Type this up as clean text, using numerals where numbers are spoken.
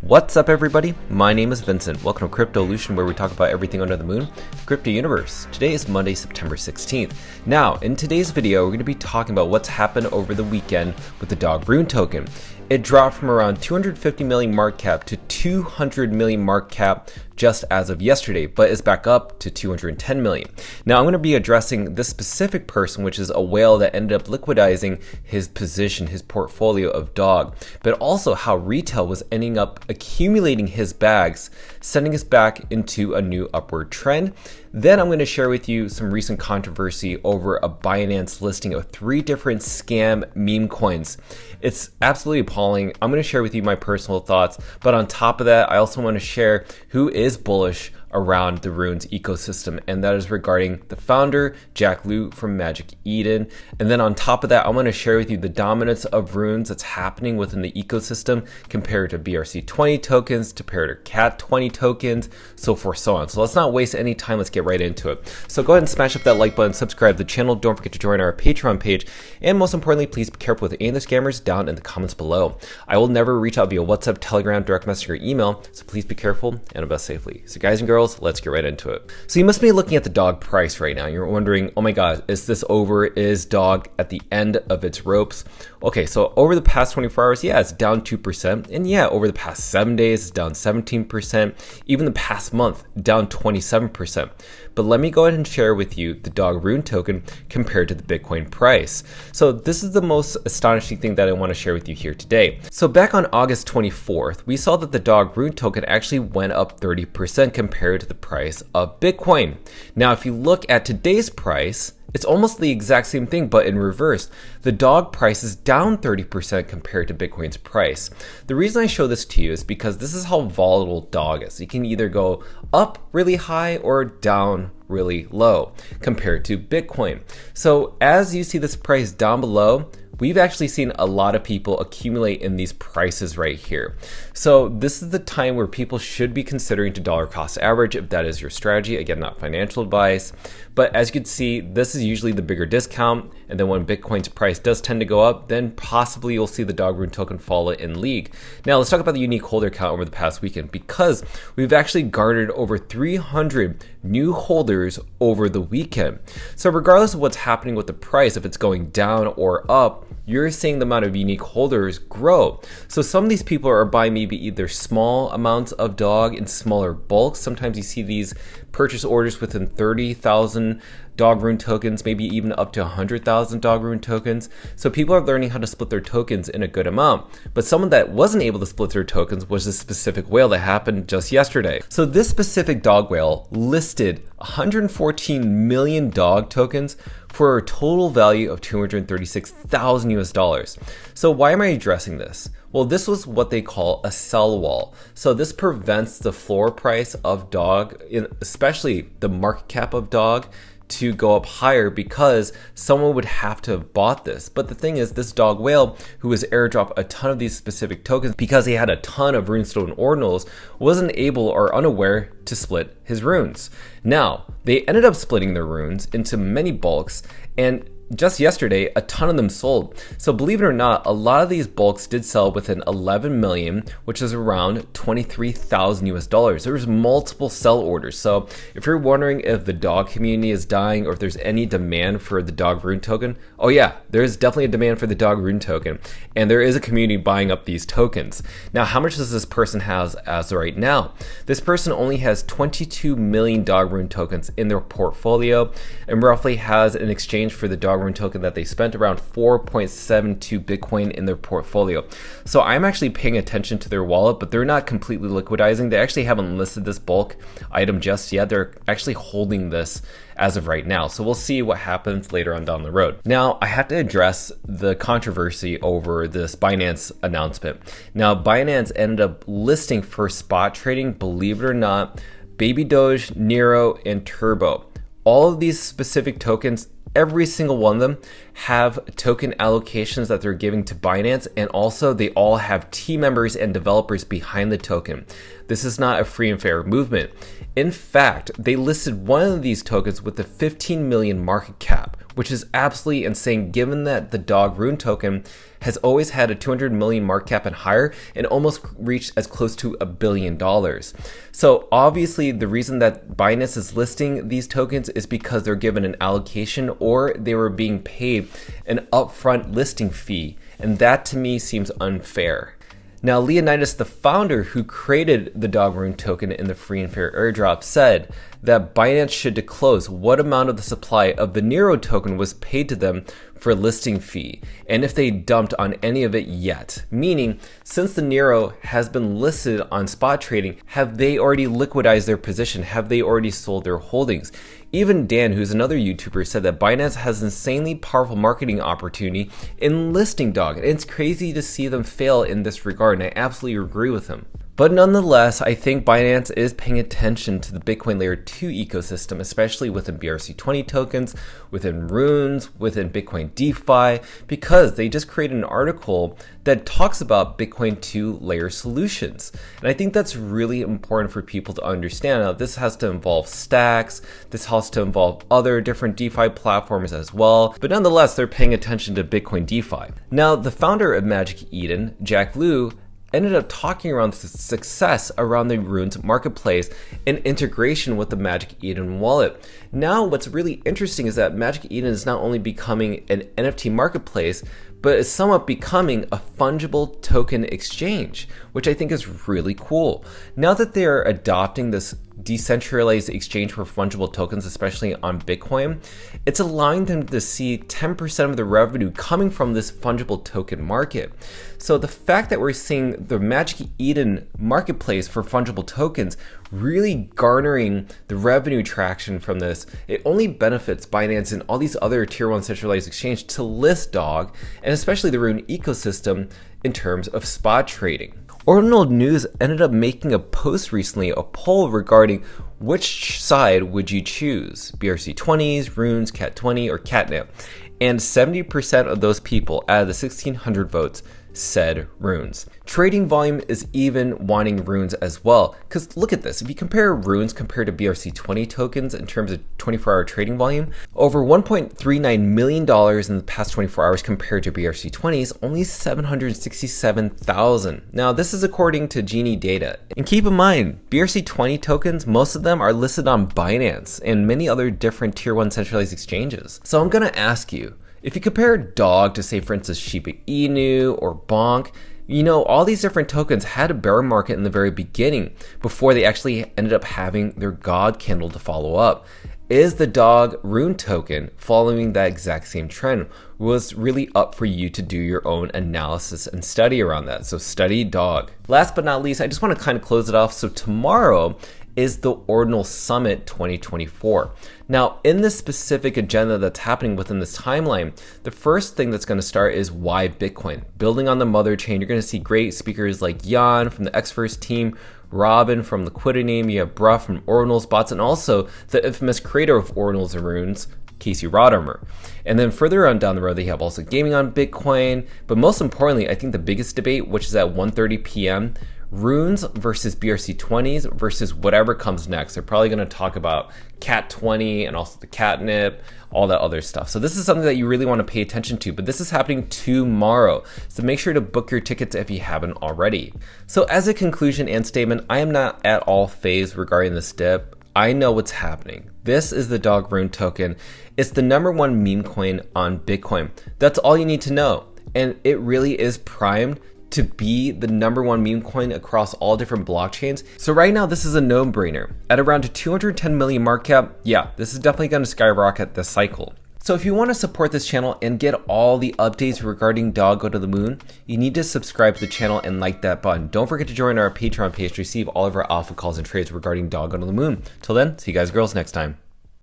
What's up, everybody? My name is Vincent. Welcome to Cryptolution, where we talk about everything under the moon, the crypto universe. Today is Monday, September 16th. Now, in today's video, we're going to be talking about what's happened over the weekend with the dog rune token. It dropped from around 250 million market cap to 200 million market cap just as of yesterday, but is back up to 210 million. Now, I'm going to be addressing this specific person, which is a whale that ended up liquidizing his position, his portfolio of dog, but also how retail was ending up accumulating his bags, sending us back into a new upward trend. Then I'm going to share with you some recent controversy over a Binance listing of 3 different scam meme coins. It's absolutely appalling. I'm going to share with you my personal thoughts, but on top of that, I also want to share who is bullish around the runes ecosystem, and that is regarding the founder, Jack Liu from Magic Eden. And then on top of that, I want to share with you the dominance of runes that's happening within the ecosystem compared to BRC20 tokens, compared to CAT20 tokens, so forth, so on. So let's not waste any time. Let's get right into it. So go ahead and smash up that like button, subscribe to the channel. Don't forget to join our Patreon page. And most importantly, please be careful with any of the scammers down in the comments below. I will never reach out via WhatsApp, Telegram, direct message, or email, so please be careful and invest safely. So guys and girls, let's get right into it. So you must be looking at the dog price right now. You're wondering, oh my God, is this over? Is dog at the end of its ropes? Okay, so over the past 24 hours, yeah, it's down 2%. And yeah, over the past 7 days, it's down 17%. Even the past month, down 27%. But let me go ahead and share with you the dog rune token compared to the Bitcoin price. So this is the most astonishing thing that I want to share with you here today. So back on August 24th, we saw that the dog rune token actually went up 30% compared to the price of Bitcoin. Now, if you look at today's price, it's almost the exact same thing, but in reverse. The dog price is down 30% compared to Bitcoin's price. The reason I show this to you is because this is how volatile dog is. You can either go up really high or down really low compared to Bitcoin. So as you see this price down below, we've actually seen a lot of people accumulate in these prices right here. So this is the time where people should be considering to dollar cost average if that is your strategy. Again, not financial advice, but as you can see, this is usually the bigger discount. And then when Bitcoin's price does tend to go up, then possibly you'll see the dog rune token follow in league. Now let's talk about the unique holder count over the past weekend, because we've actually garnered over 300 new holders over the weekend. So regardless of what's happening with the price, if it's going down or up, you're seeing the amount of unique holders grow. So some of these people are buying maybe either small amounts of dog in smaller bulks. Sometimes you see these purchase orders within 30,000 dog rune tokens, maybe even up to 100,000 dog rune tokens. So people are learning how to split their tokens in a good amount. But someone that wasn't able to split their tokens was a specific whale that happened just yesterday. So this specific dog whale listed 114 million dog tokens for a total value of 236,000 US dollars. So why am I addressing this? Well, this was what they call a sell wall. So this prevents the floor price of dog, especially the market cap of dog, to go up higher, because someone would have to have bought this. But the thing is, this dog whale who was airdropped a ton of these specific tokens because he had a ton of runestone ordinals wasn't able or unaware to split his runes. Now, they ended up splitting their runes into many bulks, and just yesterday, a ton of them sold. So believe it or not, a lot of these bulks did sell within 11 million, which is around 23,000 US dollars. There was multiple sell orders. So if you're wondering if the dog community is dying or if there's any demand for the dog rune token, oh yeah, there's definitely a demand for the dog rune token. And there is a community buying up these tokens. Now, how much does this person have as of right now? This person only has 22 million dog rune tokens in their portfolio, and roughly has an exchange for the dog rune token that they spent around 4.72 Bitcoin in their portfolio. So I'm actually paying attention to their wallet, but they're not completely liquidizing. They actually haven't listed this bulk item just yet. They're actually holding this as of right now. So we'll see what happens later on down the road. Now, I have to address the controversy over this Binance announcement. Now, Binance ended up listing for spot trading, believe it or not, Baby Doge, Nero, and Turbo. All of these specific tokens, every single one of them have token allocations that they're giving to Binance, and also they all have team members and developers behind the token. This is not a free and fair movement. In fact, they listed one of these tokens with a 15 million market cap, which is absolutely insane given that the dog rune token has always had a 200 million market cap and higher and almost reached as close to $1 billion. So obviously the reason that Binance is listing these tokens is because they're given an allocation or they were being paid an upfront listing fee. And that to me seems unfair. Now, Leonidas, the founder who created the dog rune token in the free and fair airdrop, said that Binance should disclose what amount of the supply of the Nero token was paid to them for a listing fee, and if they dumped on any of it yet. Meaning, since the Nero has been listed on spot trading, have they already liquidized their position? Have they already sold their holdings? Even Dan, who's another YouTuber, said that Binance has an insanely powerful marketing opportunity in listing dog, and it's crazy to see them fail in this regard, and I absolutely agree with him. But nonetheless, I think Binance is paying attention to the Bitcoin Layer 2 ecosystem, especially within BRC20 tokens, within runes, within Bitcoin DeFi, because they just created an article that talks about Bitcoin 2 layer solutions. And I think that's really important for people to understand. Now, this has to involve stacks, this has to involve other different DeFi platforms as well, but nonetheless, they're paying attention to Bitcoin DeFi. Now, the founder of Magic Eden, Jack Liu, ended up talking around the success around the runes marketplace and integration with the Magic Eden wallet. Now, what's really interesting is that Magic Eden is not only becoming an NFT marketplace, but is somewhat becoming a fungible token exchange, which I think is really cool. Now that they are adopting this decentralized exchange for fungible tokens, especially on Bitcoin, it's allowing them to see 10% of the revenue coming from this fungible token market. So the fact that we're seeing the Magic Eden marketplace for fungible tokens really garnering the revenue traction from this, it only benefits Binance and all these other tier 1 centralized exchange to list dog, and especially the Rune ecosystem in terms of spot trading. Ordinal News ended up making a post recently, a poll regarding which side would you choose, BRC20s, runes, Cat20, or catnip, and 70% of those people out of the 1,600 votes said runes. Trading volume is even wanting runes as well, because look at this. If you compare runes compared to BRC20 tokens in terms of 24-hour trading volume, over $1.39 million in the past 24 hours compared to BRC20s, only 767,000. Now, this is according to Genie data. And keep in mind, BRC20 tokens, most of them are listed on Binance and many other different tier 1 centralized exchanges. So I'm going to ask you, if you compare dog to, say, for instance, Shiba Inu or Bonk, you know, all these different tokens had a bear market in the very beginning before they actually ended up having their God candle to follow up. Is the dog rune token following that exact same trend? Was really up for you to do your own analysis and study around that. So study dog. Last but not least, I just want to kind of close it off. So tomorrow is the Orion Summit 2024. Now, in this specific agenda that's happening within this timeline, the first thing that's going to start is why Bitcoin. Building on the mother chain, you're going to see great speakers like Jan from the Xverse team, Robin from Liquidity, you have Bruh from Ordinals bots, and also the infamous creator of Ordinals and Runes, Casey Rodarmer. And then further on down the road, they have also gaming on Bitcoin. But most importantly, I think the biggest debate, which is at 1:30 p.m., runes versus BRC20s versus whatever comes next. They're probably going to talk about Cat20 and also the catnip, all that other stuff. So this is something that you really want to pay attention to, but this is happening tomorrow. So make sure to book your tickets if you haven't already. So as a conclusion and statement, I am not at all fazed regarding this dip. I know what's happening. This is the dog rune token. It's the #1 meme coin on Bitcoin. That's all you need to know. And it really is primed to be the #1 meme coin across all different blockchains. So right now, this is a no-brainer. At around a 210 million market cap, yeah, this is definitely going to skyrocket this cycle. So if you want to support this channel and get all the updates regarding Dog Go to the Moon, you need to subscribe to the channel and like that button. Don't forget to join our Patreon page to receive all of our alpha calls and trades regarding Dog Go to the Moon. Till then, see you guys girls next time.